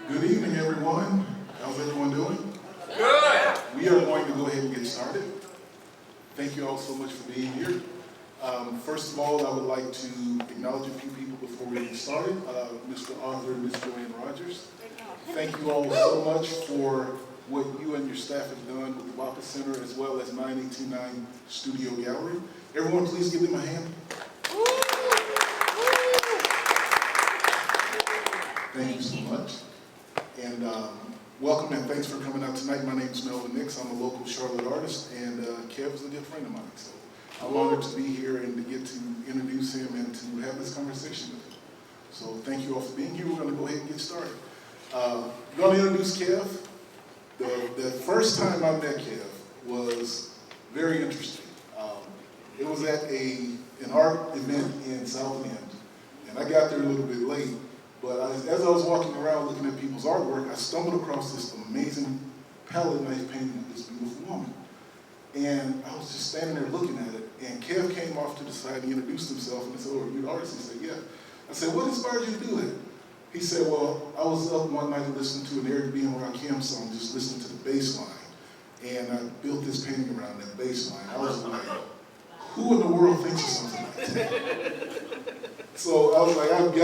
Good evening, everyone. How's everyone doing? Good. We are going to go ahead and get started. Thank you all so much for being here. First of all, I would like to acknowledge a few people before we get started. Mr. Arthur and Ms. Joanne Rogers. Thank you all so much for what you and your staff have done with the VAPA Center as well as 9829 Studio Gallery. Everyone, please give them a hand. Thank you so much. And welcome and thanks for coming out tonight. My name is Melvin Nix. I'm a local Charlotte artist, and Kev is a good friend of mine. So I'm honored to be here and to get to introduce him and to have this conversation with him. So thank you all for being here. We're going to go ahead and get started. I'm going to introduce Kev. The first time I met Kev was very interesting. It was at an art event in South End, and I got there a little bit late. But as I was walking around looking at people's artwork, I stumbled across this amazing palette knife painting of this beautiful woman. And I was just standing there looking at it, and Kev came off to the side, he introduced himself, and I said, "Oh, are you an artist?" He said, "Yeah." I said, "What inspired you to do that?" He said, "Well, I was up one night listening to an Eric B. and Rakim song, just listening to the bass line, and I built this painting around that bass line." I was like, who in the world thinks of something like that? So I was like, I've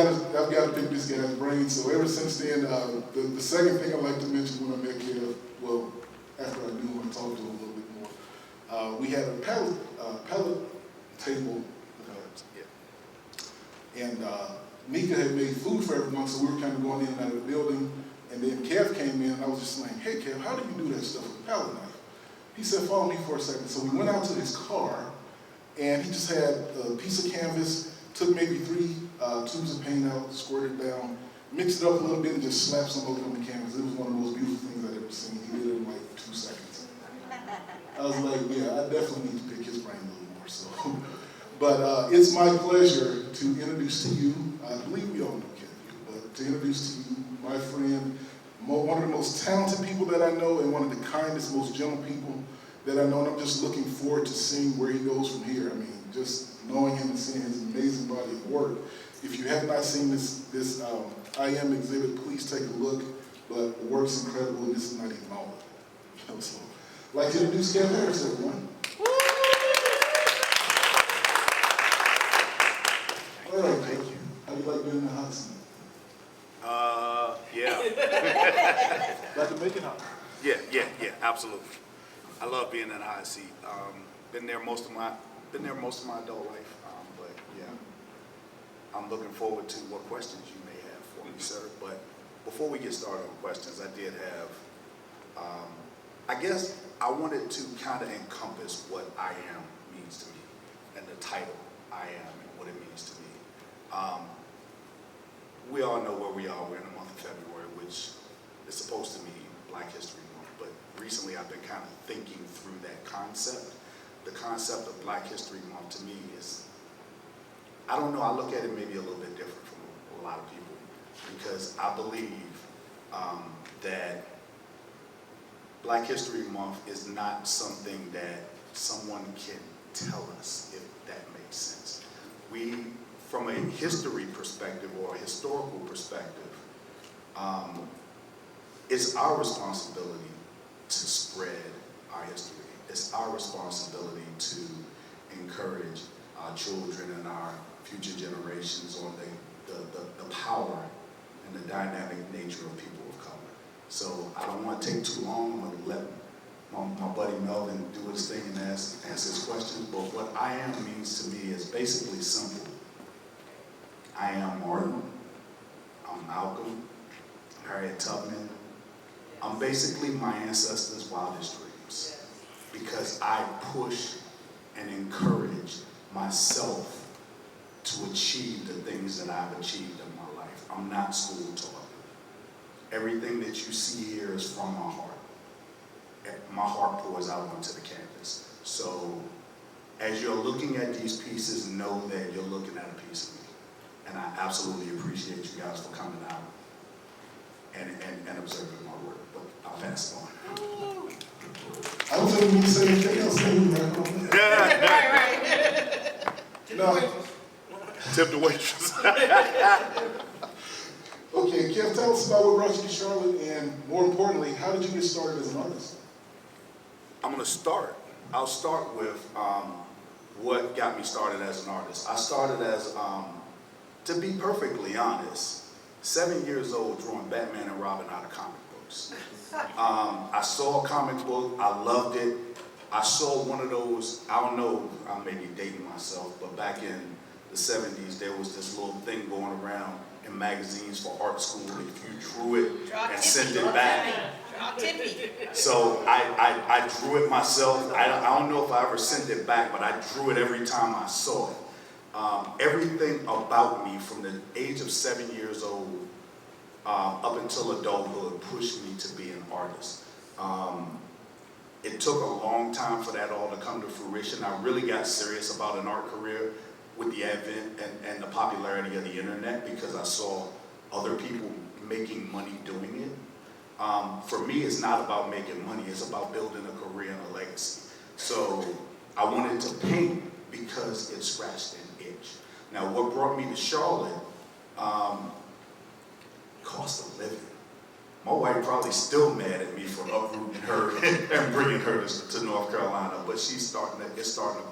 got to pick this guy's brain. So ever since then, the second thing I'd like to mention when I met Kev, well, after I do want to talk to him a little bit more, we had a pallet table, and Mika had made food for everyone, so we were kind of going in and out of the building. And then Kev came in, and I was just like, "Hey, Kev, how do you do that stuff with a pallet knife?" He said, "Follow me for a second." So we went out to his car, and he just had a piece of canvas, took maybe 3 tubes of paint out, squirted it down, mixed it up a little bit, and just slapped some over on the canvas. It was one of the most beautiful things I'd ever seen. He did it in like 2 seconds. I was like, yeah, I definitely need to pick his brain a little more. So, but it's my pleasure to introduce to you, I believe we all know Kev, but to introduce to you my friend, one of the most talented people that I know, and one of the kindest, most gentle people that I know, and I'm just looking forward to seeing where he goes from here. I mean, just knowing him and seeing his amazing body of work. If you have not seen this I Am exhibit, please take a look. But the work's incredible, and this is not even all of it. So, I'd like to introduce Kev Harris, everyone. All right, thank you. How do you like being in the hot seat? Yeah. Like to make it hot? Yeah, absolutely. I love being in the hot seat. Been there most of my adult life, but yeah, I'm looking forward to what questions you may have for me, sir. But before we get started on questions, I did have, I guess I wanted to kind of encompass what I am means to me, and the title I am and what it means to me. We all know where we are. We're in the month of February, which is supposed to be Black History Month, but recently I've been kind of thinking through that concept. The concept of Black History Month to me is, I don't know, I look at it maybe a little bit different from a lot of people, because I believe that Black History Month is not something that someone can tell us, if that makes sense. We, from a history perspective or a historical perspective, it's our responsibility to spread our history. It's our responsibility to encourage our children and our future generations on the power and the dynamic nature of people of color. So I don't want to take too long. I'm going to let my buddy Melvin do his thing and answer his questions. But what I am means to me is basically simple. I am Martin. I'm Malcolm, Harriet Tubman. I'm basically my ancestors' wildest dreams, because I push and encourage myself to achieve the things that I've achieved in my life. I'm not school taught. Everything that you see here is from my heart. My heart pours out onto the canvas. So as you're looking at these pieces, know that you're looking at a piece of me. And I absolutely appreciate you guys for coming out and observing my work. But I'll pass it on. I was hoping you to say anything else. Right. No. Tip the waitress. Okay, Kev, tell us about what brought you to Charlotte, and more importantly, how did you get started as an artist? I'll start with what got me started as an artist. I started as, to be perfectly honest, 7 years old drawing Batman and Robin out of comic books. I saw a comic book, I loved it. I saw one of those, I don't know, I may be dating myself, but back in the 70s, there was this little thing going around in magazines for art school. If you drew it and sent it back. So I drew it myself. I don't know if I ever sent it back, but I drew it every time I saw it. Everything about me from the age of 7 years old up until adulthood pushed me to be an artist. It took a long time for that all to come to fruition. I really got serious about an art career with the advent and the popularity of the internet, because I saw other people making money doing it. For me, it's not about making money, it's about building a career and a legacy. So I wanted to paint because it scratched an itch. Now, what brought me to Charlotte, cost of living. My wife probably still mad at me for uprooting her and bringing her to North Carolina, but it's starting to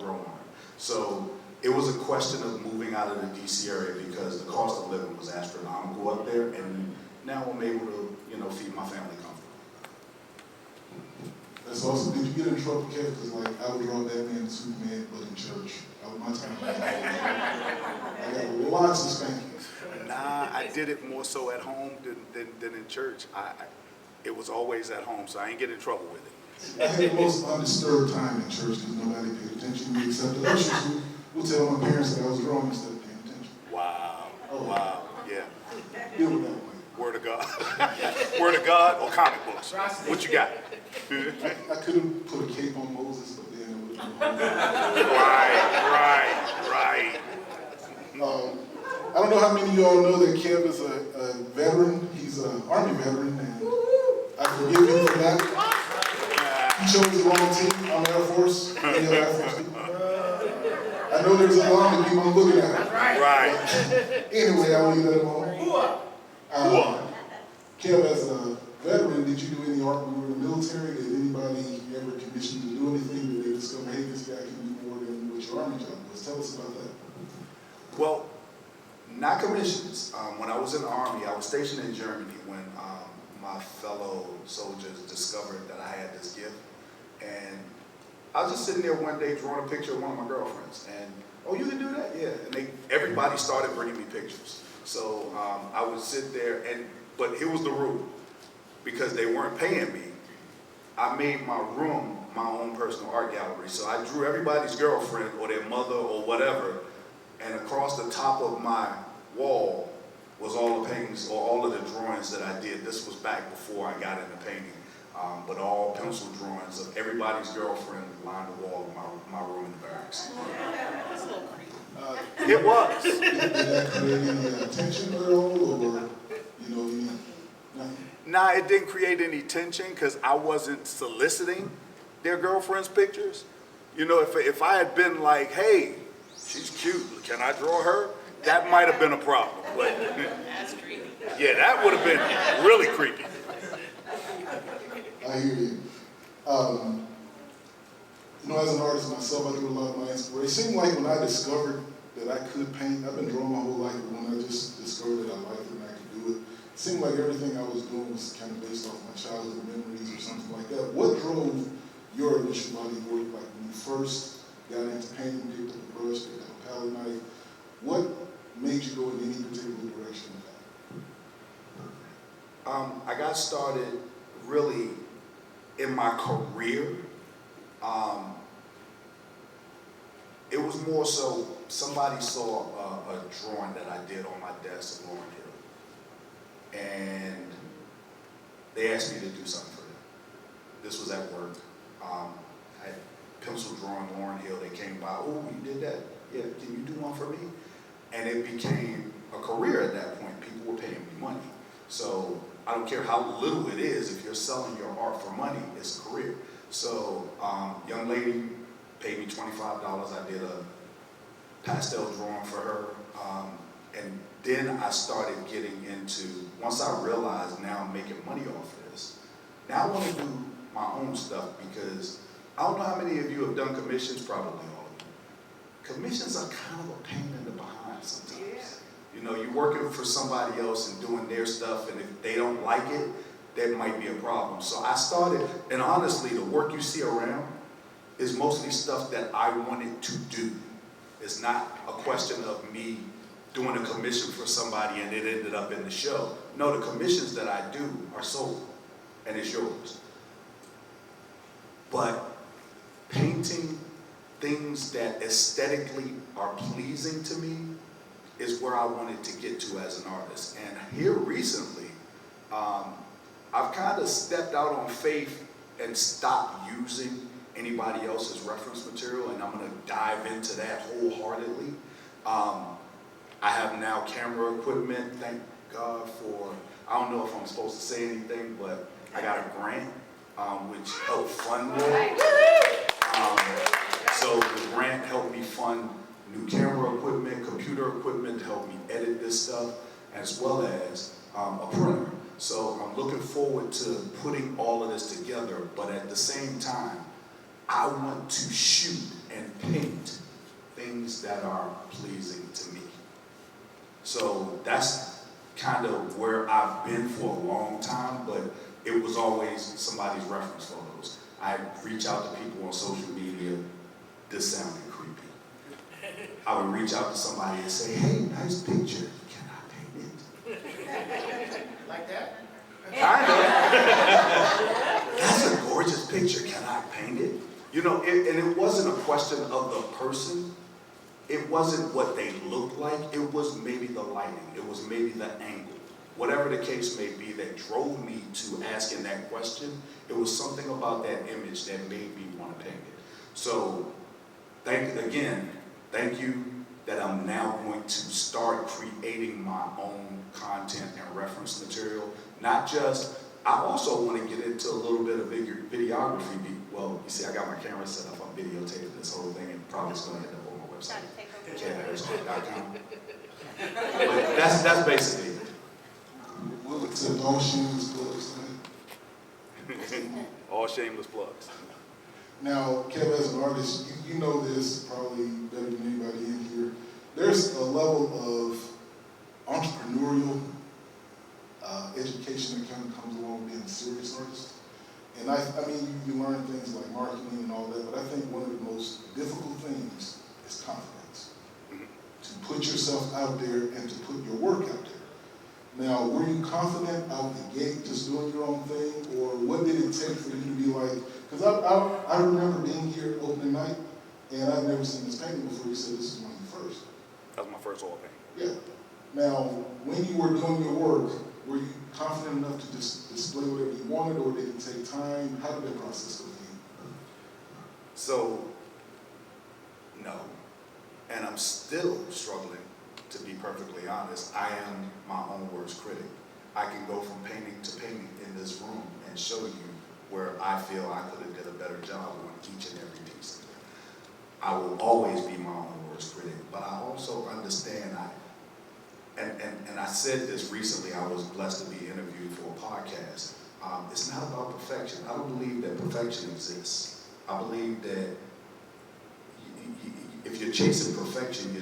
grow on her. So it was a question of moving out of the DC area because the cost of living was astronomical up there, and now I'm able to, feed my family comfortably. That's awesome. Did you get in trouble, Kev? Because I would draw Batman and Superman, but in church. My time. I got lots of spankings. Nah, I did it more so at home than in church. It was always at home, so I ain't get in trouble with it. I had the most undisturbed time in church because nobody paid attention to me except the ushers who would tell my parents that I was drawing instead of paying attention. Wow. Oh. Wow. Yeah. Deal with that way. Word of God. Word of God or comic books? What you got? I could have put a cape on Moses, but then it would have been Right. I don't know how many of y'all know that Kev is a veteran. He's an Army veteran, and I forgive him for that. He chose the wrong team. I'm Air Force. Any other Air Force people? I know there's a lot of people I'm looking at. Right. Anyway, I'll leave that alone. Kev, as a veteran, did you do any art when you were in the military? Did anybody ever commission you to do anything? Did they discover, hey, this guy can do more than what your Army job was? Tell us about that. Well, not commissions. When I was in the Army, I was stationed in Germany when my fellow soldiers discovered that I had this gift. And I was just sitting there one day drawing a picture of one of my girlfriends. And, oh, you can do that? Yeah. And everybody started bringing me pictures. So I would sit there, but here was the rule. Because they weren't paying me, I made my room my own personal art gallery. So I drew everybody's girlfriend or their mother or whatever, and across the top of my wall was all the paintings or all of the drawings that I did. This was back before I got into painting, but all pencil drawings of everybody's girlfriend lined the wall of my room in the barracks. It was. Did that create any tension at all, or nothing? Nah, it didn't create any tension because I wasn't soliciting their girlfriend's pictures. If I had been like, hey, she's cute, can I draw her? That might have been a problem. But that's creepy. Yeah, that would have been really creepy. I hear you. As an artist myself, I do a lot of my inspiration. It seemed like when I discovered that I could paint, I've been drawing my whole life, but when I just discovered that I liked it and I could do it, it seemed like everything I was doing was kind of based off my childhood memories or something like that. What drove your initial body of work? Like when you first got into painting, picked up a brush, picked up a palette knife, what made you go in any particular direction with that? I got started really in my career. It was more so somebody saw a drawing that I did on my desk of Lauren Hill, and they asked me to do something for them. This was at work. I had pencil drawing Lauren Hill. They came by, oh, you did that? Yeah, can you do one for me? And it became a career at that point. People were paying me money. So I don't care how little it is, if you're selling your art for money, it's a career. So young lady paid me $25. I did a pastel drawing for her and then I started getting into, once I realized now I'm making money off of this, now I want to do my own stuff, because I don't know how many of you have done commissions, probably all of you. Commissions are kind of a pain in the behind sometimes. Yeah. You know, you're working for somebody else and doing their stuff, and if they don't like it, that might be a problem. So I started, and honestly, the work you see around is mostly stuff that I wanted to do. It's not a question of me doing a commission for somebody and it ended up in the show. No, the commissions that I do are sold, and it's yours. But painting things that aesthetically are pleasing to me is where I wanted to get to as an artist. And here recently, I've kind of stepped out on faith and stopped using anybody else's reference material, and I'm going to dive into that wholeheartedly. I have now camera equipment, thank God for, I don't know if I'm supposed to say anything, but I got a grant, which helped fund that. So the grant helped me fund new camera equipment, computer equipment to help me edit this stuff, as well as a printer. So I'm looking forward to putting all of this together, but at the same time, I want to shoot and paint things that are pleasing to me. So that's kind of where I've been for a long time, but it was always somebody's reference photos. I reach out to people on social media, this sounded creepy. I would reach out to somebody and say, hey, nice picture, can I paint it? Like that? Kind of. That's a gorgeous picture, can I paint it? You know, and it wasn't a question of the person. It wasn't what they looked like. It was maybe the lighting. It was maybe the angle. Whatever the case may be that drove me to asking that question, it was something about that image that made me want to paint it. So, thank you that I'm now going to start creating my own content and reference material. Not just, I also want to get into a little bit of videography. Well, you see, I got my camera set up. I'm videotaping this whole thing, and probably it's going to end up on my website. CanHarrisCook.com. But that's basically it. We'll accept all shameless plugs tonight. All shameless plugs. Now, Kev, as an artist, you know this probably better than anybody in here. There's a level of entrepreneurial education that kind of comes along with being a serious artist. And I mean, you learn things like marketing and all that, but I think one of the most difficult things is confidence. To put yourself out there and to put your work out there. Now, were you confident out the gate just doing your own thing, or what did it take for you to be like, because I remember being here opening night, and I've never seen this painting before. You said this is one of your first. That was my first oil painting. Yeah. Now, when you were doing your work, were you confident enough to just display whatever you wanted, or did it take time? How did that process go for you? So, no. And I'm still struggling, to be perfectly honest. I am my own worst critic. I can go from painting to painting in this room and show you where I feel I could have did a better job on each and every piece of it. I will always be my own worst critic, but I also understand, and I said this recently, I was blessed to be interviewed for a podcast. It's not about perfection. I don't believe that perfection exists. I believe that if you're chasing perfection,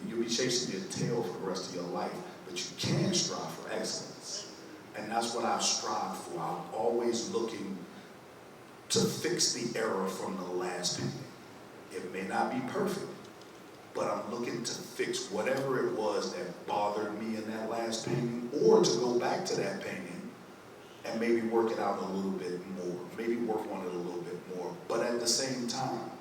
you'll be chasing your tail for the rest of your life, but you can strive for excellence. And that's what I've strived for. I'm always looking to fix the error from the last painting. It may not be perfect, but I'm looking to fix whatever it was that bothered me in that last painting, or to go back to that painting and maybe work it out a little bit more, maybe work on it a little bit more. But at the same time,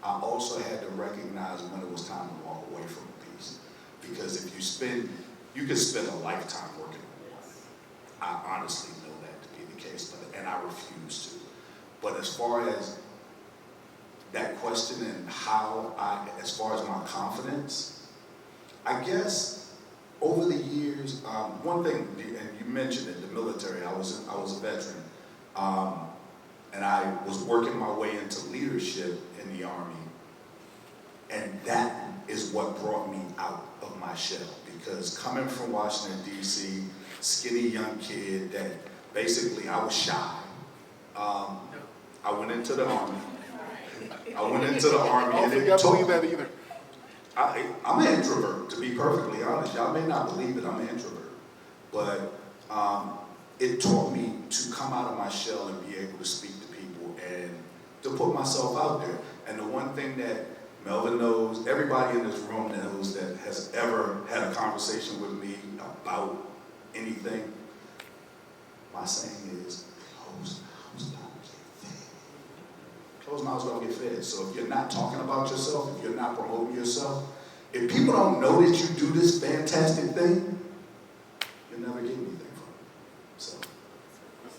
I also had to recognize when it was time to walk away from a piece. Because if you could spend a lifetime working on one. I honestly know that to be the case, and I refuse to. But as far as that question and as far as my confidence, I guess over the years, one thing, and you mentioned it, the military, I was a veteran, and I was working my way into leadership in the Army, and that is is what brought me out of my shell. Because coming from Washington, D.C., skinny young kid that basically I was shy. I went into the Army. I don't think I believe that either. I'm an introvert, to be perfectly honest. Y'all may not believe it, I'm an introvert. But it taught me to come out of my shell and be able to speak to people and to put myself out there. And the one thing that Melvin knows, everybody in this room knows that has ever had a conversation with me about anything, my saying is, closed mouths don't get fed. Closed mouths don't get fed. So if you're not talking about yourself, if you're not promoting yourself, if people don't know that you do this fantastic thing, you'll never get anything from it. So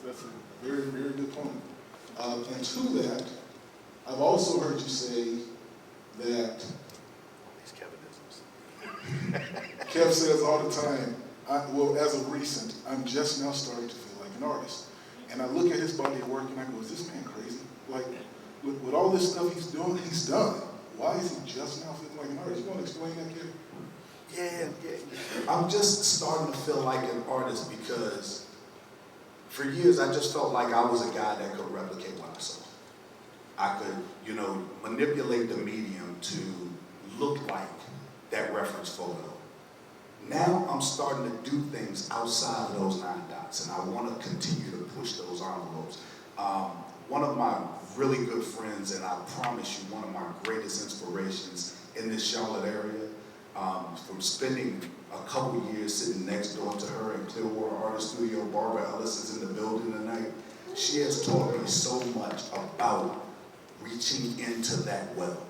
That's a very, very good point. And to that, I've also heard you say that these Kevinisms. Kev says all the time, well, as of recent, I'm just now starting to feel like an artist. And I look at his body of work and I go, is this man crazy? Like, with all this stuff he's done. Why is he just now feeling like an artist? You want to explain that, Kev? Yeah. I'm just starting to feel like an artist because for years I just felt like I was a guy that could replicate what I saw. I could, manipulate the medium to look like that reference photo. Now I'm starting to do things outside of those 9 dots, and I want to continue to push those envelopes. One of my really good friends, and I promise you, one of my greatest inspirations in this Charlotte area, from spending a couple years sitting next door to her in Clearwater Artist Studio, Barbara Ellis is in the building tonight. She has taught me so much about reaching into that well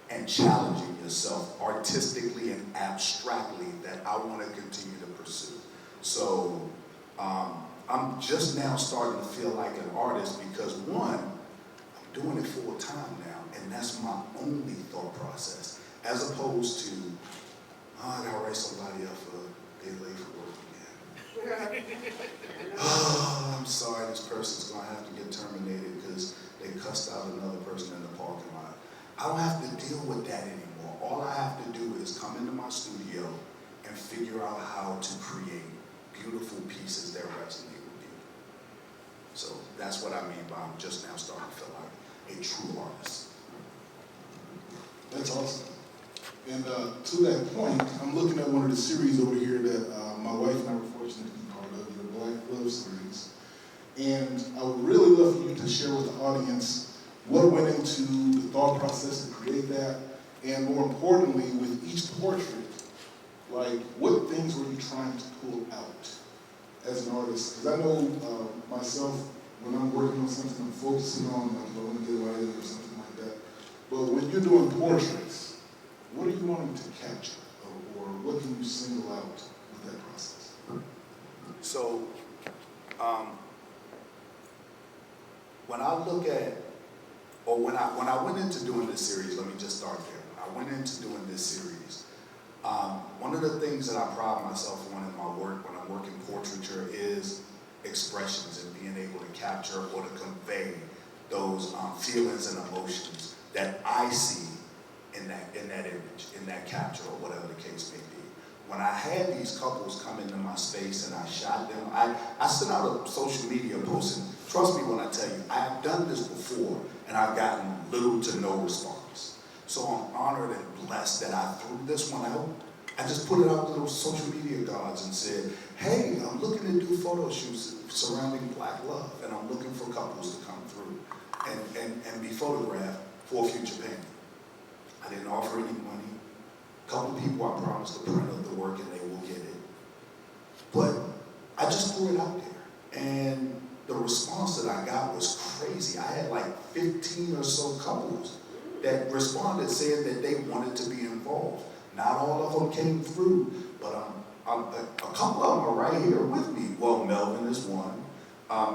and challenging yourself artistically and abstractly that I want to continue to pursue. So I'm just now starting to feel like an artist because one, I'm doing it full time now, and that's my only thought process, as opposed to, I gotta write somebody up for they late for work again. Oh, I'm sorry, this person's gonna have to get terminated because they cussed out another person in the parking lot. I don't have to deal with that anymore. All I have to do is come into my studio and figure out how to create beautiful pieces that resonate with people. So that's what I mean by I'm just now starting to feel like a true artist. That's awesome. And to that point, I'm looking at one of the series over here that my wife and I were fortunate to be part of, your Black Love series. And I would really love for you to share with the audience what went into the thought process to create that, and more importantly, with each portrait, like what things were you trying to pull out as an artist? Because I know myself, when I'm working on something, I'm focusing on, like, I want to get right or something like that. But when you're doing portraits, what are you wanting to capture, or what can you single out with that process? So, when I look at, or when I went into doing this series, let me just start there. When I went into doing this series, one of the things that I pride myself on in my work when I'm working portraiture is expressions and being able to capture or to convey those feelings and emotions that I see in that image, in that capture, or whatever the case may be. When I had these couples come into my space and I shot them, I sent out a social media post, and trust me when I tell you, I have done this before and I've gotten little to no response. So I'm honored and blessed that I threw this one out. I just put it out to those social media gods and said, hey, I'm looking to do photo shoots surrounding Black love, and I'm looking for couples to come through and be photographed for a future painting. I didn't offer any money. A couple people I promised to print up the work and they will get it. But I just threw it out there. And the response that I got was crazy. I had like 15 or so couples that responded saying that they wanted to be involved. Not all of them came through, but a couple of them are right here with me. Well, Melvin is one.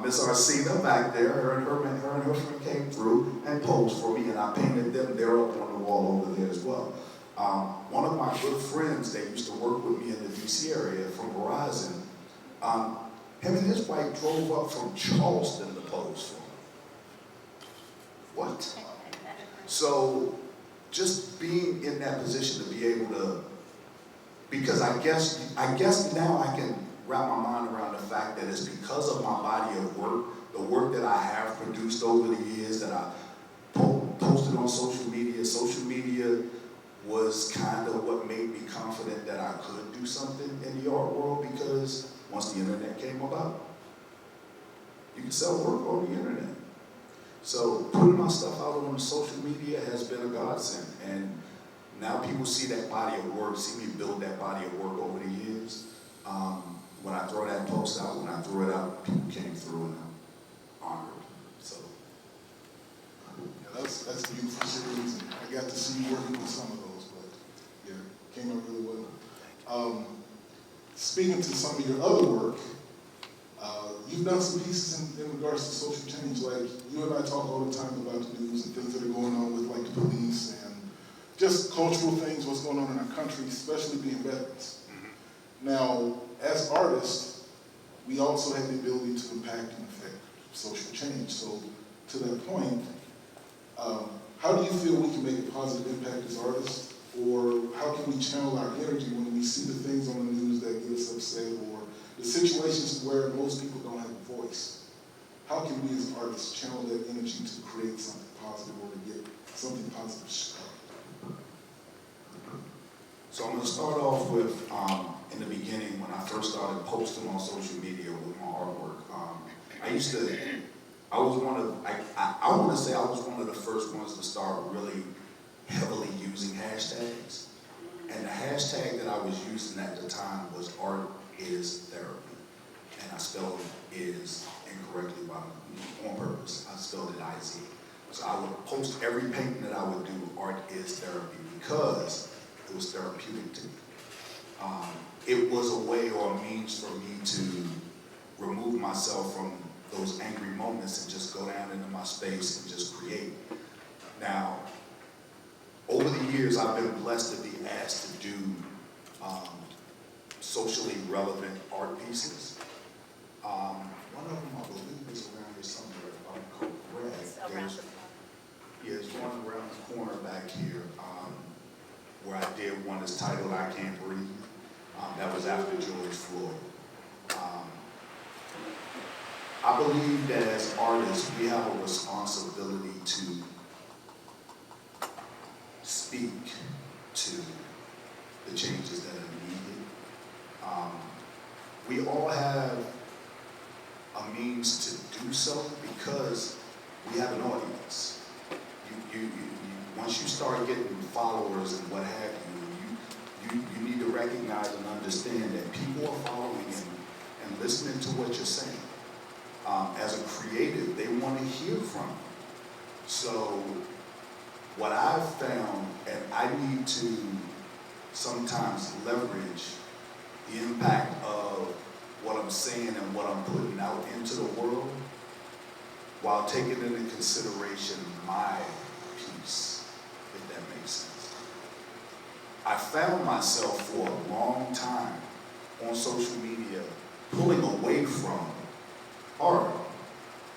Miss Arsena back there, her and her friend came through and posed for me, and I painted them. They're up on the wall over there as well. One of my good friends that used to work with me in the DC area from Verizon, him and his wife drove up from Charleston to pose for me. What? So just being in that position to be able to, because I guess now I can wrap my mind around the fact that it's because of my body of work, the work that I have produced over the years that I posted on social media. Social media was kind of what made me confident that I could do something in the art world, because once the internet came about, you can sell work on the internet. So putting my stuff out on social media has been a godsend, and now people see that body of work, see me build that body of work over the years. When I throw that post out, when I threw it out, people came through and I'm honored. So yeah, that's a beautiful series. And I got to see you working with some of those, but yeah, came out really well. Speaking to some of your other work, you've done some pieces in regards to social change. Like, you and I talk all the time about the news and things that are going on with, like, the police and just cultural things, what's going on in our country, especially being veterans. Now, as artists, we also have the ability to impact and affect social change. So, to that point, how do you feel we can make a positive impact as artists? Or how can we channel our energy when we see the things on the news that get us upset, or the situations where most people don't have a voice? How can we as artists channel that energy to create something positive or to get something positive started? So I'm going to start off with, in the beginning, when I first started posting on social media with my artwork, I want to say I was one of the first ones to start really heavily using hashtags. And the hashtag that I was using at the time was art is therapy. And I spelled is incorrectly on purpose. I spelled it I-Z. So I would post every painting that I would do, art is therapy, because it was therapeutic to me. It was a way or a means for me to remove myself from those angry moments and just go down into my space and just create. Now, over the years, I've been blessed to be asked to do socially relevant art pieces. One of them, I believe, is around here somewhere, if I'm correct. There's one around the corner back here, where I did one that's titled I Can't Breathe. That was after George Floyd. I believe that as artists, we have a responsibility to speak to the changes that are needed. We all have a means to do so because we have an audience. Once you start getting followers and what have you, you need to recognize and understand that people are following and listening to what you're saying. As a creative, they want to hear from you. So what I've found, and I need to sometimes leverage the impact of what I'm saying and what I'm putting out into the world while taking into consideration my piece, if that makes sense. I found myself for a long time on social media pulling away from art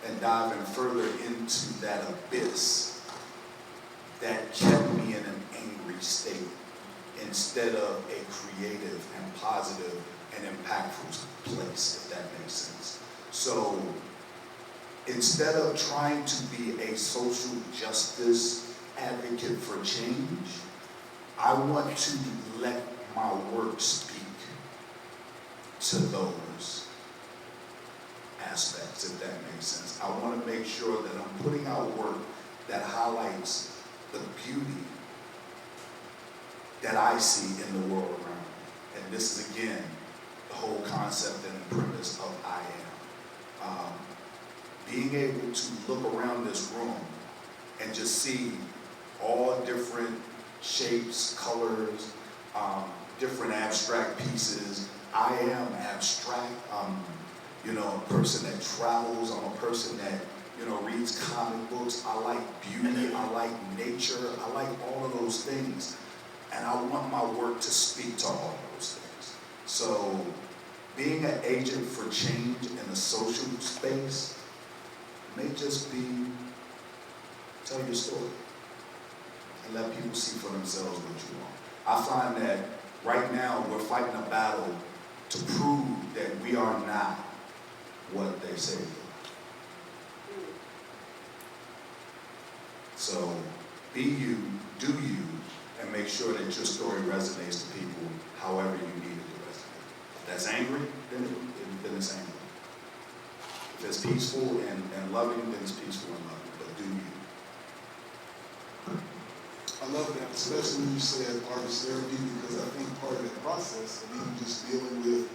and diving further into that abyss that kept me in an angry state instead of a creative and positive and impactful place, if that makes sense. So instead of trying to be a social justice advocate for change, I want to let my work speak to those aspects, if that makes sense. I want to make sure that I'm putting out work that highlights the beauty that I see in the world around me. And this is, again, the whole concept and the premise of I Am. Being able to look around this room and just see all different shapes, colors, different abstract pieces. I am abstract. A person that travels. I'm a person that, reads comic books. I like beauty. I like nature. I like all of those things. And I want my work to speak to all of those things. So being an agent for change in a social space may just be tell your story. and let people see for themselves what you are. I find that right now we're fighting a battle to prove that we are not what they say we are. So be you, do you, and make sure that your story resonates to people however you need it to resonate. If that's angry, then it's angry. If it's peaceful and loving, then it's peaceful and loving. But do you. I love that, especially when you said artist therapy, because I think part of that process of even just dealing with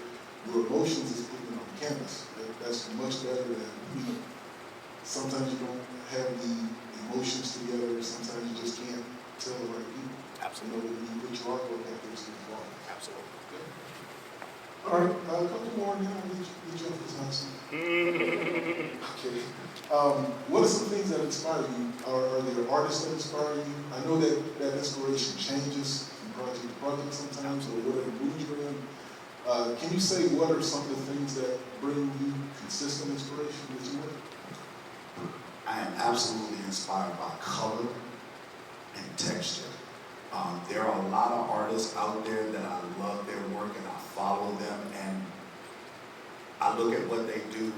your emotions is putting it on canvas. That's much better than, sometimes you don't have the emotions together, sometimes you just can't tell the right people. Absolutely. When you put your artwork out there, it's going to fall. Absolutely. Good. All right, a couple more, and then I'll get you off this hot seat. Okay. What are some things that inspire you? Are there artists that inspire you? I know that inspiration changes from project to project sometimes, or whatever mood you're in. Can you say what are some of the things that bring you consistent inspiration that you have? I am absolutely inspired by color and texture. There are a lot of artists out there that I love their work and I follow them and I look at what they do,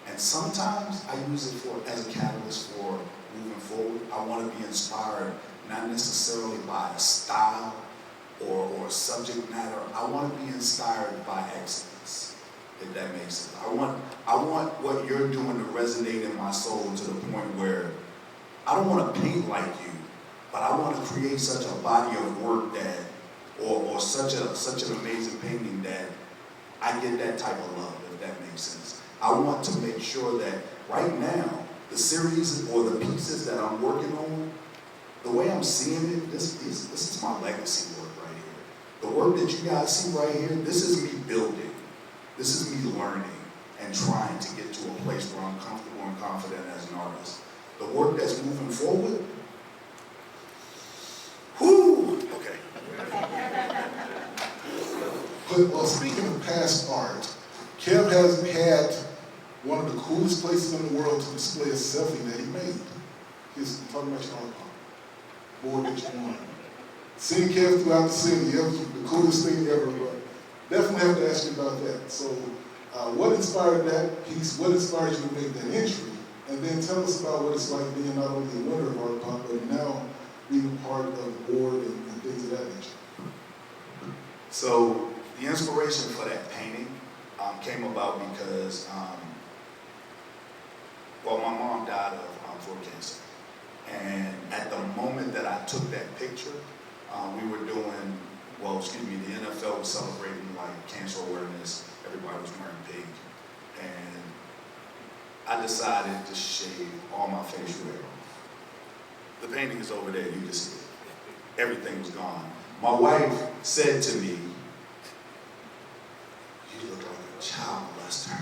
and sometimes I use it as a catalyst for moving forward. I want to be inspired not necessarily by a style or subject matter. I want to be inspired by excellence, if that makes sense. I want what you're doing to resonate in my soul to the point where I don't want to paint like you, but I want to create such a body of work that, or such an amazing painting that I get that type of love, if that makes sense. I want to make sure that right now, the series or the pieces that I'm working on, the way I'm seeing it, this is my legacy work right here. The work that you guys see right here, this is me building. This is me learning and trying to get to a place where I'm comfortable and confident as an artist. The work that's moving forward, whoo, okay. But speaking of past art, Kev has had one of the coolest places in the world to display a selfie that he made. He's talking about your art board that you won. Seeing Kev throughout the city, it was the coolest thing ever, but definitely have to ask you about that. So what inspired that piece? What inspired you to make that entry? And then tell us about what it's like being not only a winner of Art Pop, but now being a part of the board and things of that nature. So the inspiration for that painting came about because, my mom died of throat cancer. And at the moment that I took that picture, we were doing, the NFL was celebrating like cancer awareness. Everybody was wearing pink. And I decided to shave all my facial hair off. The painting is over there, you can see it. Everything was gone. My wife said to me, "You look like a child molester."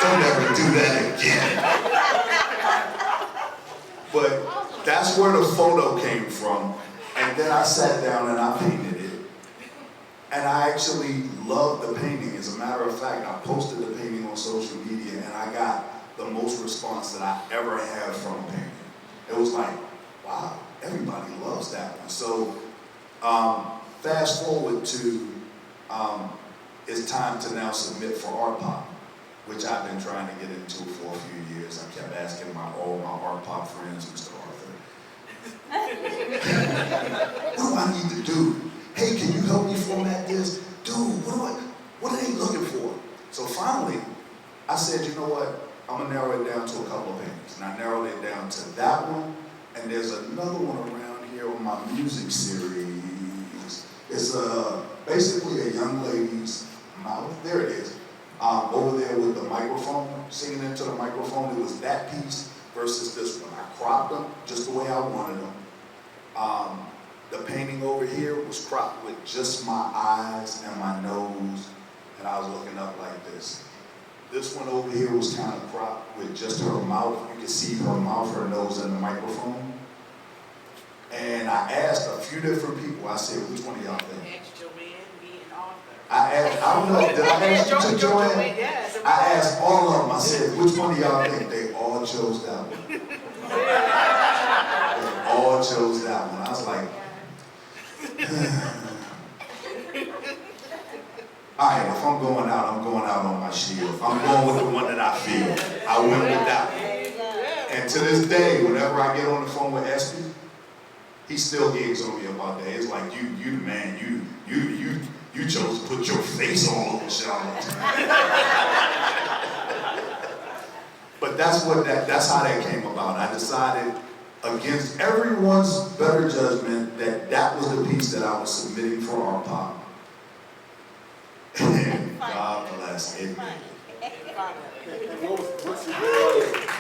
Don't ever do that again. But that's where the photo came from. And then I sat down and I painted it. And I actually loved the painting. As a matter of fact, I posted the painting on social media and I got the most response that I ever had from a painting. It was like, wow, everybody loves that one. So fast forward to, it's time to now submit for Art Pop, which I've been trying to get into for a few years. I kept asking all my Art Pop friends, Mr. Arthur, what do I need to do? Hey, can you help me format this? Dude, what are they looking for? So finally, I said, you know what? I'm gonna narrow it down to a couple of paintings. And I narrowed it down to that one, and there's another one around here on my music series. It's basically a young lady's mouth. There it is. Over there with the microphone, singing into the microphone. It was that piece versus this one. I cropped them just the way I wanted them. The painting over here was cropped with just my eyes and my nose, and I was looking up like this. This one over here was kind of cropped with just her mouth. You can see her mouth, her nose, and the microphone. And I asked a few different people. I said, which one of y'all think? Asked Joanne, me, and Arthur. I don't know, did I ask you to Joanne? Yes. I asked all of them, I said, which one of y'all think? They all chose that one. chose that one. I was like, all right, if I'm going out on my shield. I'm going with the one that I feel. I went with that one. And to this day, whenever I get on the phone with Espy, he still gigs on me about that. It's like, you the man, you chose to put your face all over Charlotte. But that's how that came about. I decided, against everyone's better judgment, that was the piece that I was submitting for our pop. And God bless it.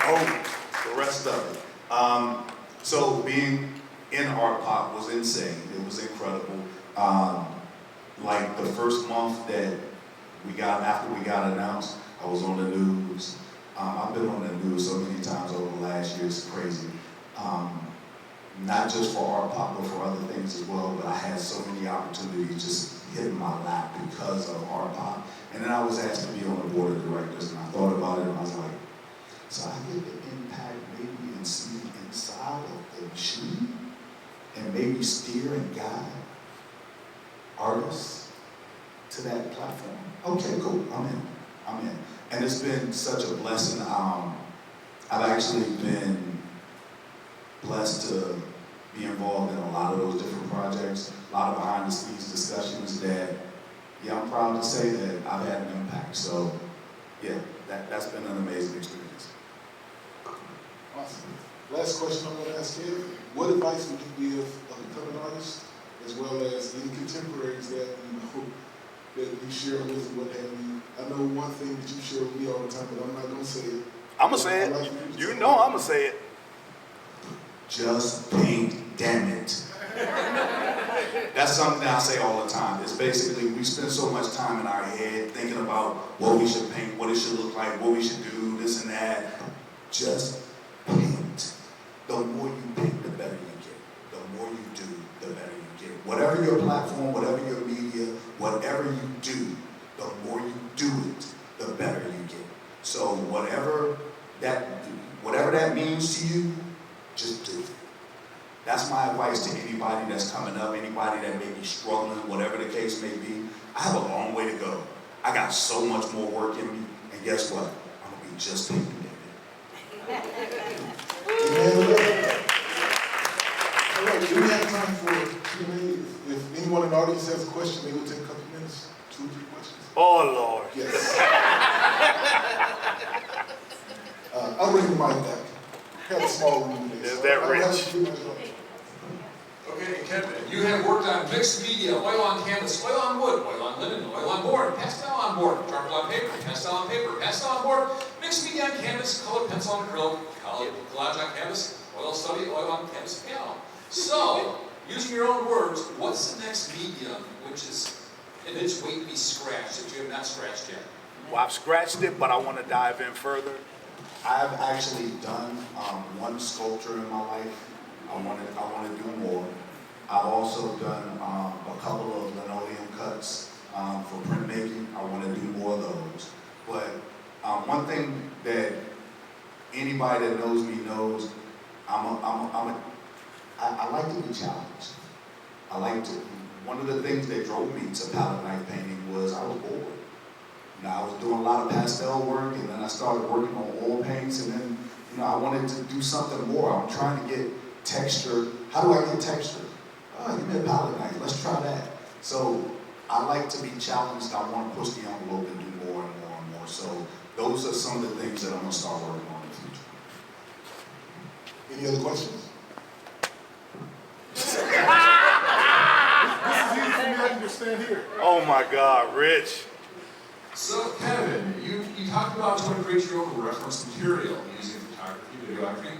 Oh, the rest of it. So being in art pop was insane. It was incredible. Like the first month that after we got announced, I was on the news. I've been on the news so many times over the last year, it's crazy. Not just for art pop, but for other things as well. But I had so many opportunities just hitting my lap because of art pop. And then I was asked to be on the board of directors, and I thought about it, and I was like, so I get the impact maybe and see inside of the machine, and maybe steer and guide artists to that platform. Okay, cool, I'm in. And it's been such a blessing. I've actually been blessed to be involved in a lot of those different projects, a lot of behind the scenes discussions that, yeah, I'm proud to say that I've had an impact. So, yeah, that's been an amazing experience. Awesome. Last question I'm going to ask you, what advice would you give a becoming artist, as well as any contemporaries that that you share with, what have you? I know one thing that you share with me all the time, but I'm not going to say it. I'm going to say it. You know I'm going to say it. Just paint, damn it. That's something that I say all the time. It's basically, we spend so much time in our head thinking about what we should paint, what it should look like, what we should do, this and that. Just paint. The more you paint, the better you get. The more you do, the better you get. Whatever your platform, whatever your media, whatever you do, the more you do it, the better you get. So whatever that means to you, just do it. That's my advice to anybody that's coming up, anybody that may be struggling, whatever the case may be. I have a long way to go. I got so much more work in me, and guess what? I'm gonna be just painting it. All right, do we have time for Q&A? If anyone in the audience has a question, they will take a couple minutes, 2 or 3 questions. Oh, Lord. Yes. I'll bring the mic back. Had a small room today. Is that rich? Okay, Kevin, you have worked on mixed media, oil on canvas, oil on wood, oil on linen, oil on board, pastel on board, charcoal on paper, pastel on board, mixed media on canvas, colored pencil on acrylic, collage on canvas, oil study, oil on canvas piano. So, using your own words, what's the next medium which is in its weight to be scratched that you have not scratched yet? Well, I've scratched it, but I want to dive in further. I've actually done one sculpture in my life. I want to do more. I've also done a couple of linoleum cuts for printmaking. I want to do more of those. But one thing that anybody that knows me knows, I like to be challenged. One of the things that drove me to palette knife painting was I was bored. I was doing a lot of pastel work, and then I started working on oil paints, and then I wanted to do something more. I'm trying to get texture. How do I get texture? Oh, give me a palette knife. Let's try that. So I like to be challenged. I want to push the envelope and do more and more and more. So those are some of the things that I'm going to start working on in the future. Any other questions? This is easy for me. I can just stand here. Oh, my God, Rich. So, Kevin, you talked about trying to create your own reference material using photography, videography.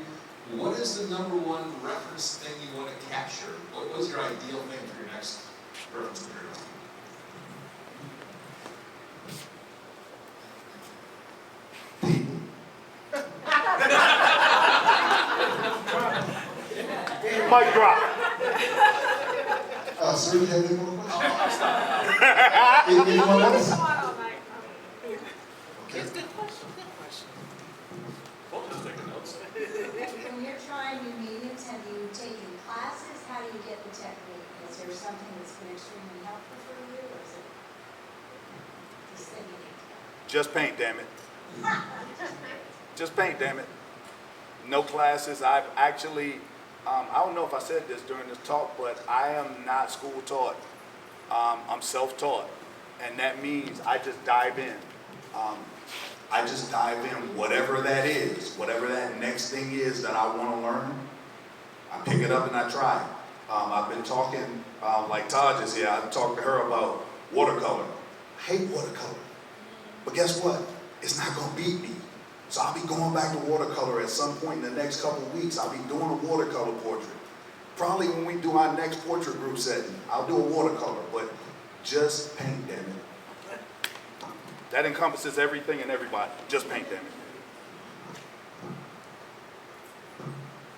What is the #1 reference thing you want to capture? What's your ideal thing for your next reference material? Mic drop. Sir, do you have any more questions? Anyone else? It's a good question. We'll just take the notes. When you're trying new mediums, have you taken classes? how do you get the technique? Is there something that's been extremely helpful for you, or is it this thing you need? Just paint, damn it. Just paint, damn it. No classes. I've actually, I don't know if I said this during this talk, but I am not school taught. I'm self-taught. And that means I just dive in. I just dive in, whatever that is, whatever that next thing is that I want to learn, I pick it up and I try it. I've been talking, like Todd is here, I talked to her about watercolor. I hate watercolor. But guess what? It's not going to beat me. So I'll be going back to watercolor at some point in the next couple of weeks. I'll be doing a watercolor portrait. Probably when we do our next portrait group setting, I'll do a watercolor, but just paint, damn it. That encompasses everything and everybody. Just paint, damn it.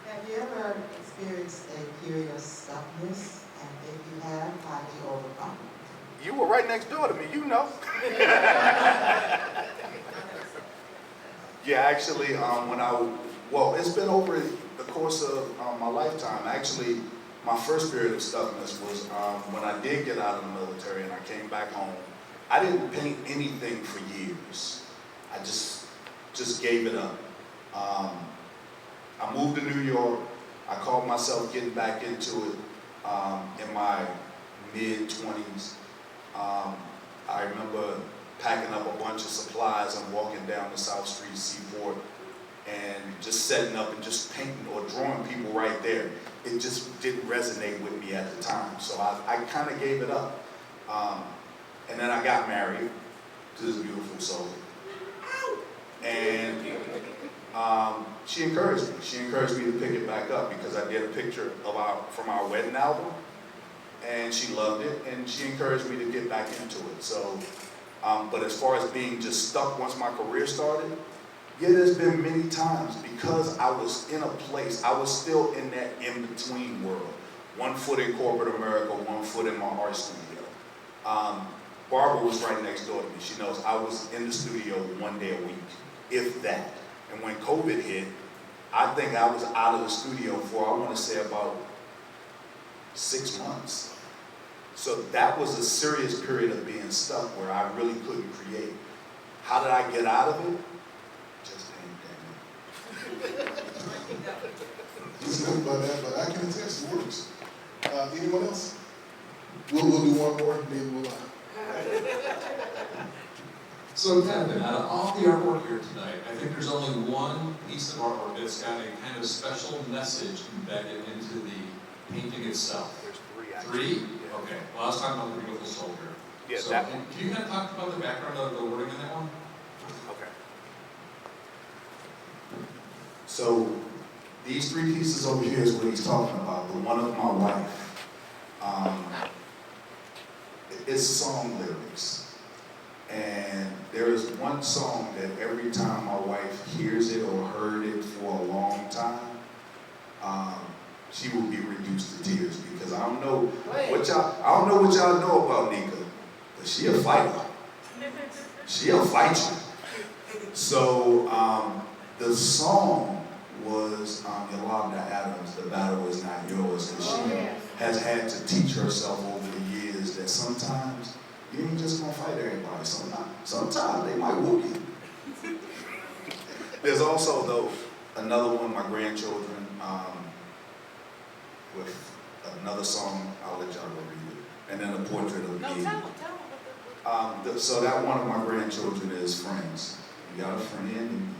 Have you ever experienced a curious stuckness? And if you have, how do you overcome it? You were right next door to me, you know. Yeah, actually, well, it's been over the course of my lifetime. Actually, my first period of stuckness was when I did get out of the military and I came back home. I didn't paint anything for years. I just gave it up. I moved to New York. I called myself getting back into it in my mid-20s. I remember packing up a bunch of supplies and walking down the South Street Seaport and just setting up and just painting or drawing people right there. It just didn't resonate with me at the time, so I kind of gave it up. And then I got married to this beautiful soul. And she encouraged me. She encouraged me to pick it back up because I did a picture of from our wedding album, and she loved it, and she encouraged me to get back into it. So, but as far as being just stuck once my career started, yeah, there's been many times because I was in a place, I was still in that in-between world. 1 foot in corporate America, 1 foot in my art studio. Barbara was right next door to me. She knows I was in the studio 1 day a week, if that. And when COVID hit, I think I was out of the studio for, I want to say, about 6 months. So that was a serious period of being stuck where I really couldn't create. How did I get out of it? Just paint, damn it. He's nothing about that, but I can attest it works. Anyone else? We'll do one more, and then we'll So Kevin, out of all the artwork here tonight, I think there's only one piece of artwork that's got a kind of special message embedded into the painting itself. There's 3 actually. 3? Okay. Well, I was talking about the beautiful soldier. Yeah, so, that can you kind of talk about the background of the wording in that one? Okay. So these 3 pieces over here is what he's talking about. The one of my wife. It's song lyrics. And there is one song that every time my wife hears it or heard it for a long time, she will be reduced to tears because I don't know what y'all know about Nika, but she a fighter. She'll fight you. So the song was Yolanda Adams, "The Battle Is Not Yours," because she has had to teach herself over the years that sometimes you ain't just gonna fight everybody. Sometimes they might whoop you. There's also, though, another one of my grandchildren with another song. I'll let y'all go read it. And then a portrait of me. So that one of my grandchildren is Friends. You got a friend.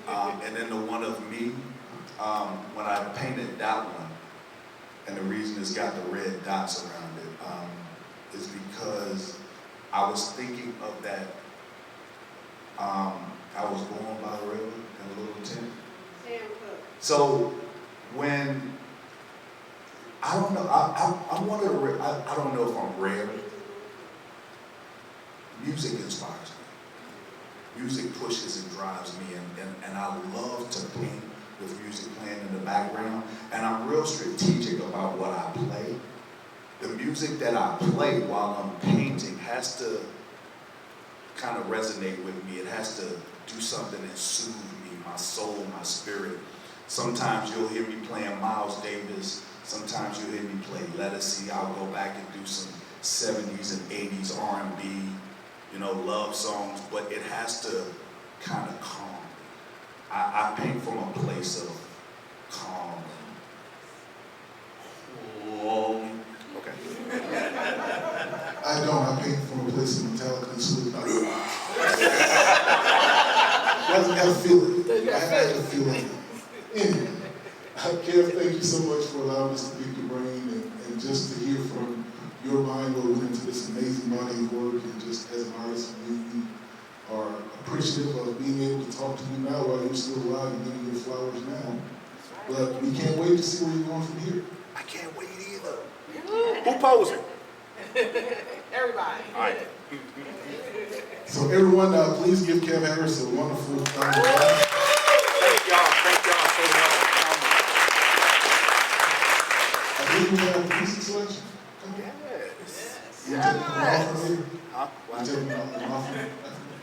And then the one of me, when I painted that one, and the reason it's got the red dots around it, is because I was thinking of that. I was going by the river in a little tent. So when I don't know, I'm one of the. I don't know if I'm rare. Music inspires me. Music pushes and drives me, and I love to paint with music playing in the background. And I'm real strategic about what I play. The music that I play while I'm painting has to kind of resonate with me. It has to do something and soothe me, my soul, my spirit. Sometimes you'll hear me playing Miles Davis. Sometimes you hear me play Lettucey. I'll go back and do some 70s and 80s R&B, you know, love songs, but it has to kind of calm. I paint from a place of calm and okay. I don't. I paint from a place of Metallica and Slipknot. Gotta feel it. I had to feel it. Anyway, Kev, thank you so much for allowing us to pick your brain and just to hear from your mind what went into this amazing body of work. And just as an artist, we are appreciative of being able to talk to you now while you're still alive and giving your flowers now. But we can't wait to see where you're going from here. I can't wait either. Who posing? Everybody. All right. So everyone, please give Kev Harris a wonderful round of applause. Thank y'all so much. I think we have a music selection. Come on. Yes. You take them off of here? Huh? You take them off of here?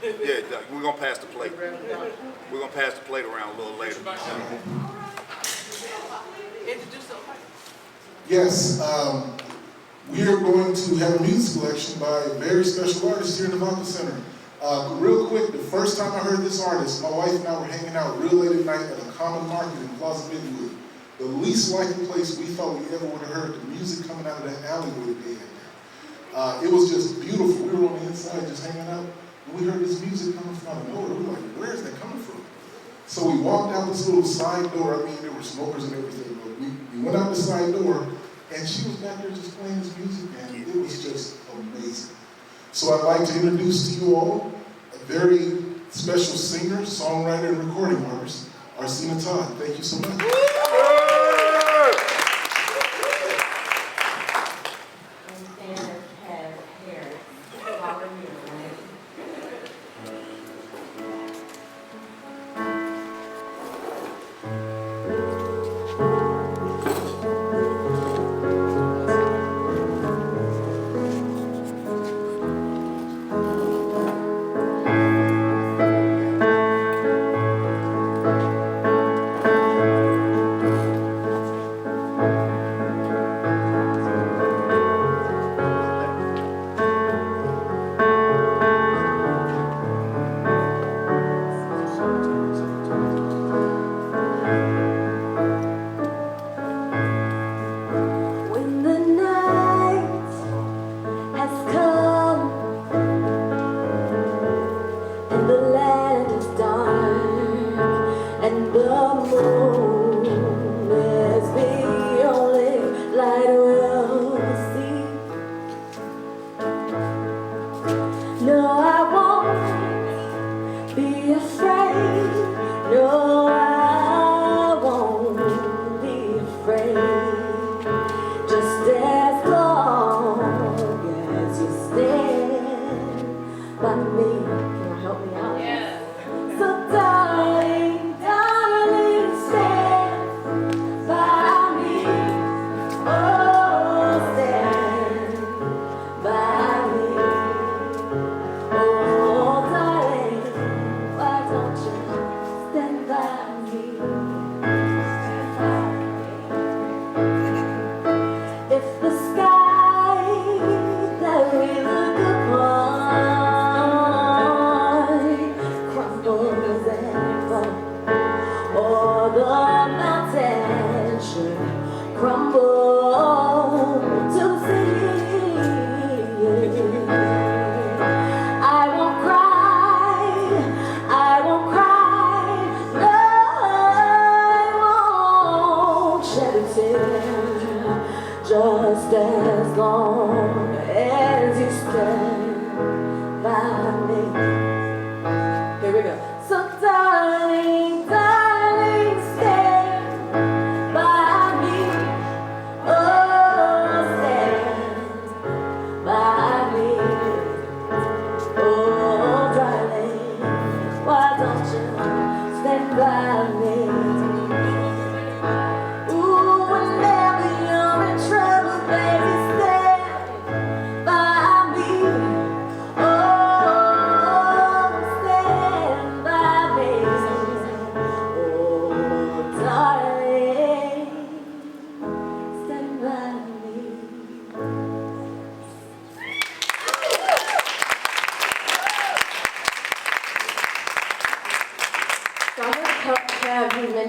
Yeah, we're gonna pass the plate. We're gonna pass the plate around a little later. Introduce yourself. Yes, we are going to have a music selection by a very special artist here in the VAPA Center. Real quick, the first time I heard this artist, my wife and I were hanging out real late at night at a common market in Plaza Midwood. The least likely place we thought we ever would have heard the music coming out of that alleyway that they had there. It was just beautiful. We were on the inside just hanging out, and we heard this music coming from out of nowhere. We were like, where is that coming from? So we walked out this little side door. I mean, there were smokers and everything, but we went out the side door, and she was back there just playing this music, and it was just amazing. So I'd like to introduce to you all a very special singer, songwriter, and recording artist, Arsena Todd. Thank you so much.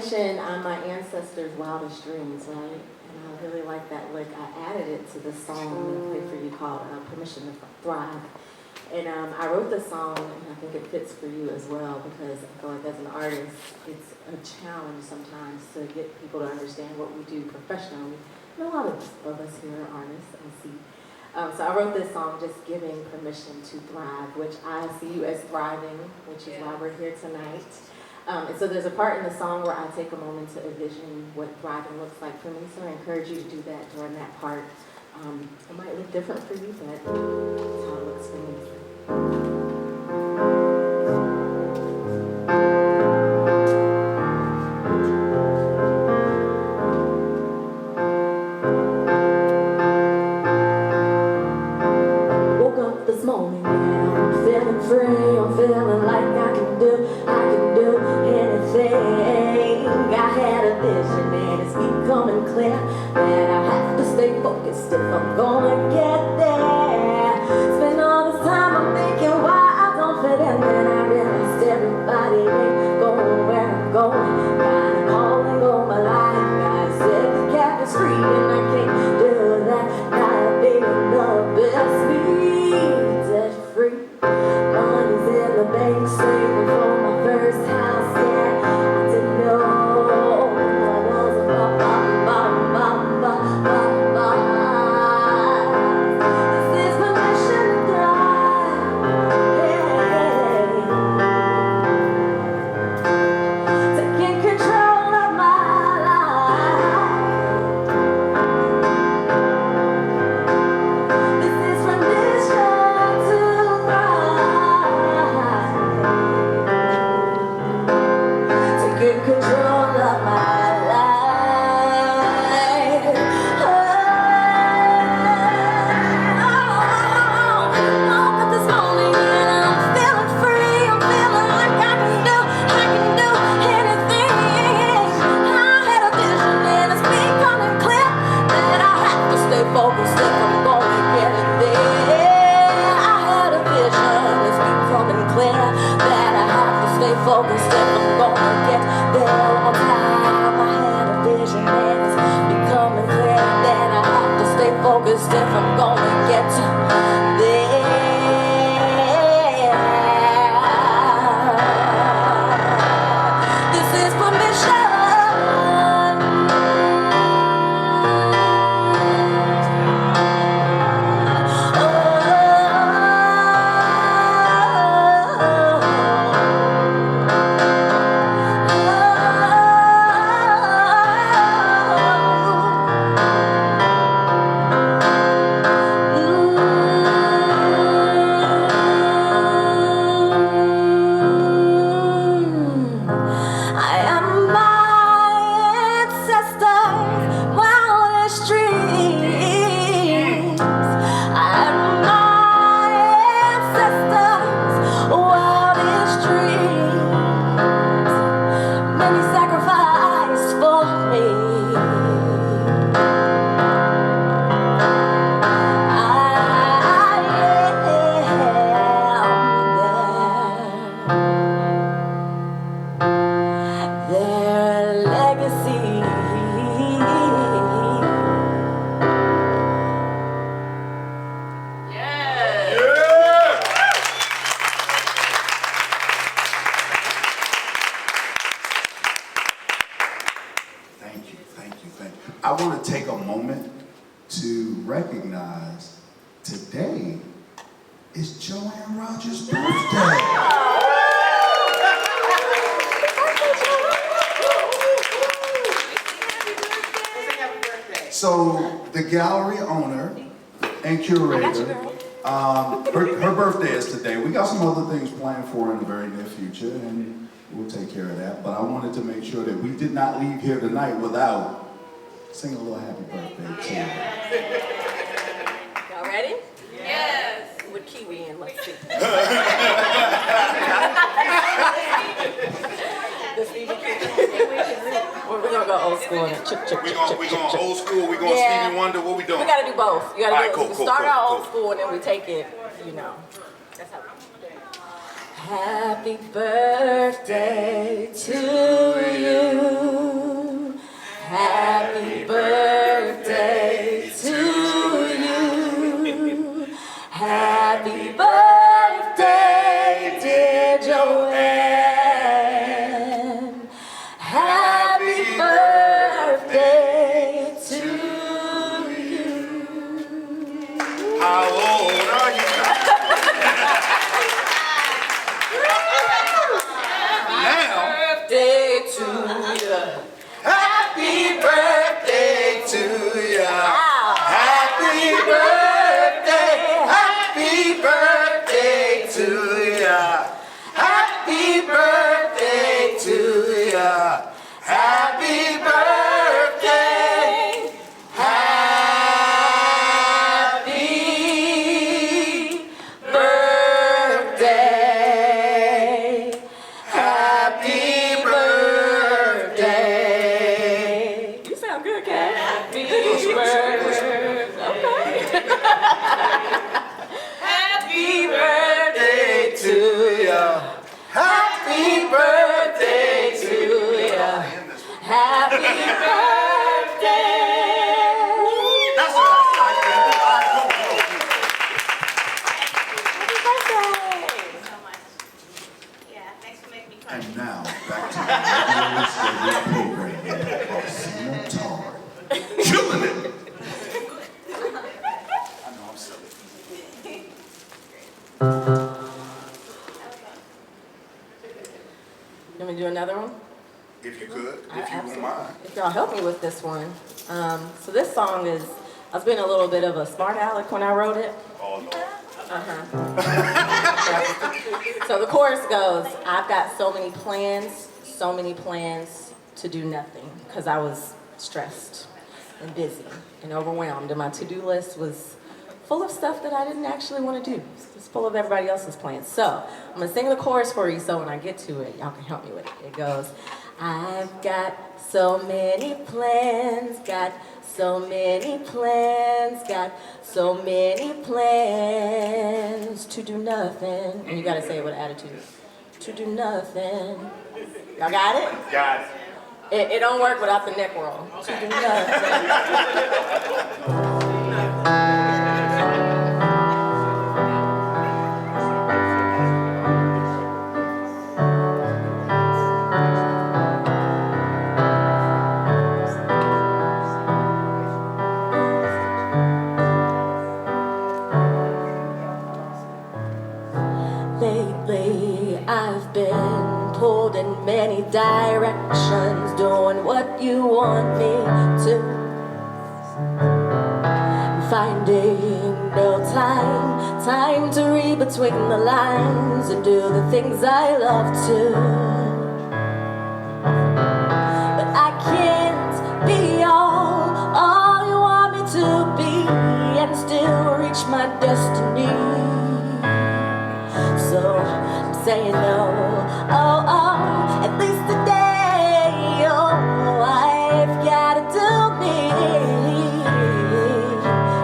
mentioned my ancestors' wildest dreams, right? And I really like that look. I added it to the song I'm going to play for you called Permission to Thrive. And I wrote the song, and I think it fits for you as well, because I feel like as an artist, it's a challenge sometimes to get people to understand what we do professionally. And a lot of us here are artists, I see. So I wrote this song just giving permission to thrive, which I see you as thriving, which is why we're here tonight. And so there's a part in the song where I take a moment to envision what thriving looks like for me, so I encourage you to do that during that part. It might look different for you, but that's how it looks for me. Woke up this morning and I'm feeling free. I'm feeling like I can do anything. I had a vision and it's becoming clear that I have to stay focused if I'm gonna get there. Spend all this time I'm thinking why I don't fit in, then I realized everybody ain't going where I'm going. Got a calling on my life. God said the captain's free and I can't do that. Gotta be in the best me, debt free. Money's in the bank, saving for my first house. Yeah, I didn't know I was a This is permission to thrive. Taking control of my life. This is permission to thrive. Taking control of my life. Woke up this morning and I'm feeling free. I'm feeling like I can do anything. I had a vision and it's becoming clear that I have to stay focused if I'm gonna get it there. I had a vision, it's becoming clear that I have to stay focused if I'm gonna get there on time. I had a vision and it's becoming clear that I have to stay focused if I'm gonna get to there. This is permission. I am my ancestors' wildest dreams. I am my ancestors' wildest dreams. Many sacrificed for me. Their legacy. Thank you, thank you, thank you. I want to take a moment to recognize today is Joanne Rogers' birthday. So the gallery owner and curator, her birthday is today. We got some other things planned for her in the very near future, and we'll take care of that. But I wanted to make sure that we did not leave here tonight without singing a little happy birthday to her. Y'all ready? Yes. With Kiwi in, let's see. We're gonna go old school and We going old school, we going Stevie Wonder, what we doing? We gotta do both. You gotta All right, do cool, we cool, start cool, out cool. old school and then we take it, you know. That's how we do it. Happy birthday to you. Happy birthday to you. Happy birthday, dear Joanne. Happy birthday to you. How old are you now? Birthday to you. Happy birthday to ya. Happy birthday. Happy birthday to ya. Happy birthday to ya. Happy birthday. Happy birthday. Happy birthday. You sound good, Kat. Happy birthday. Okay. Happy birthday to ya. Happy birthday to ya. Happy birthday. That's what I like. Happy birthday. so much. Yeah, thanks for making me cry. And now, back to the regular scheduled program. Arsena Todd. Killing it. I know I'm silly. You want me to do another one? If you could, if you Absolutely. won't mind. If y'all help me with this one. So this song is, I was being a little bit of a smart aleck when I wrote it. Oh, Lord. So the chorus goes, I've got so many plans to do nothing, because I was stressed and busy and overwhelmed, and my to-do list was full of stuff that I didn't actually want to do. It was full of everybody else's plans. So I'm going to sing the chorus for you, so when I get to it, y'all can help me with it. It goes, I've got so many plans, got so many plans, got so many plans to do nothing. And you got to say it with attitude. To do nothing. Y'all got it? Got it. It don't work without the neck roll. To do nothing. Lately, I've been pulled in many directions, doing what you want me to. Finding no time to read between the lines and do the things I love to. But I can't be all you want me to be, and still reach my destiny. So I'm saying no, at least today, I've gotta do me.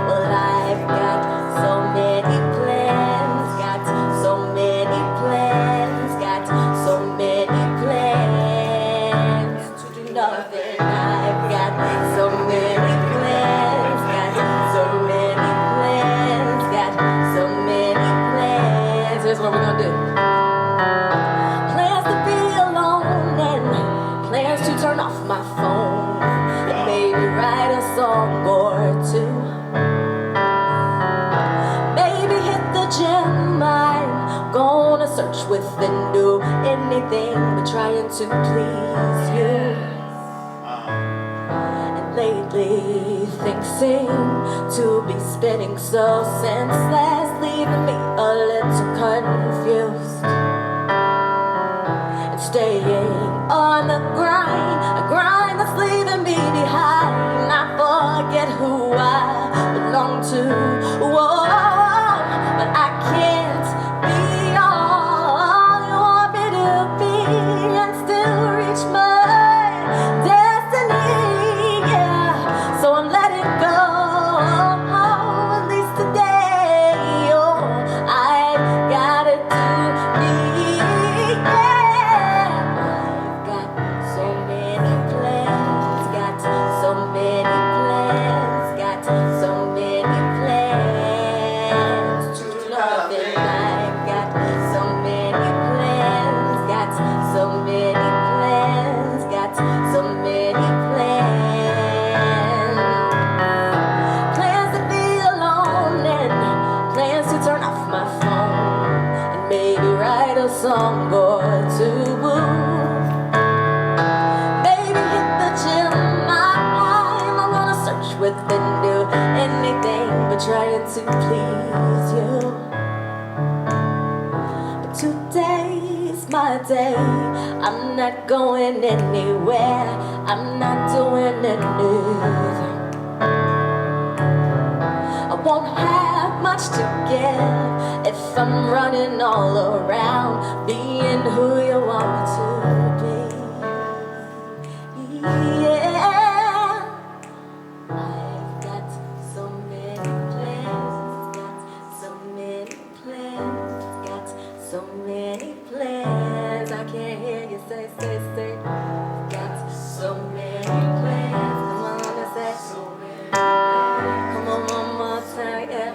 Well, I've got so many plans, got so many plans, got so many plans to do nothing. I've got so many plans, got so many plans, got so many plans. Here's what we're gonna do. Plans to be alone and plans to turn off my phone and maybe write a song or two. Maybe hit the gym. I'm gonna search within, do anything but trying to please you. And lately things seem to be spinning so senseless, leaving me a little confused. And staying on the grind, a grind that's leaving me behind. I forget who I belong to. Whoa, but I can't be all you want me to be and still reach my destiny. Yeah, so I'm letting go. At least today, song or two. Baby, hit the gym, I'm gonna search within, do anything but trying to please you. But today's my day, I'm not going anywhere, I'm not doing anything. I won't have much to give if I'm running all around, being who you want me to be. Yeah, I've got so many plans, got so many plans, got so many plans. I can't hear you say. Got so many plans. Come on, let's say so many plans. Come on, one more time, yeah.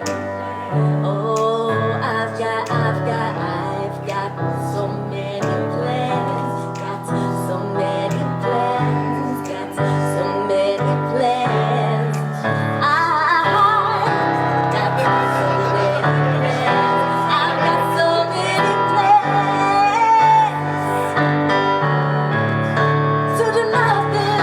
Oh, I've got so many plans. Got so many plans. Got so many plans. I've got so many plans. I've got so many plans to do nothing.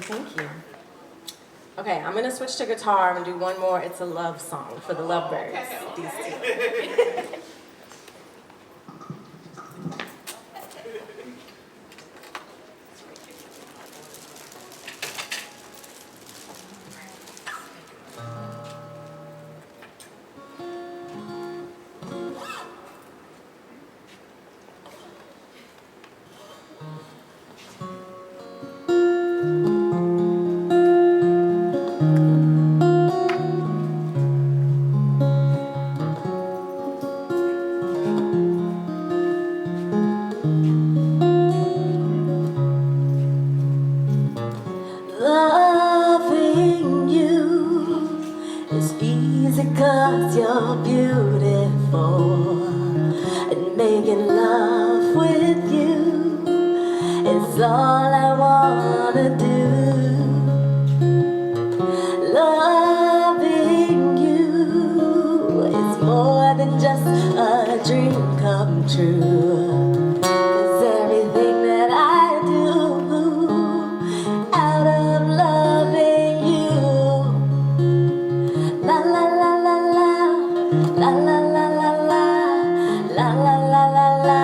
Thank you. Okay, I'm gonna switch to guitar and do one more It's a Love song for the Lovebirds. These two. Loving you is easy 'cause you're beautiful, and making love with you is all I wanna do. Loving you is more than just a dream come true. 'Cause everything that I do out of loving you, la la la la la, la la la la la, la la la la la.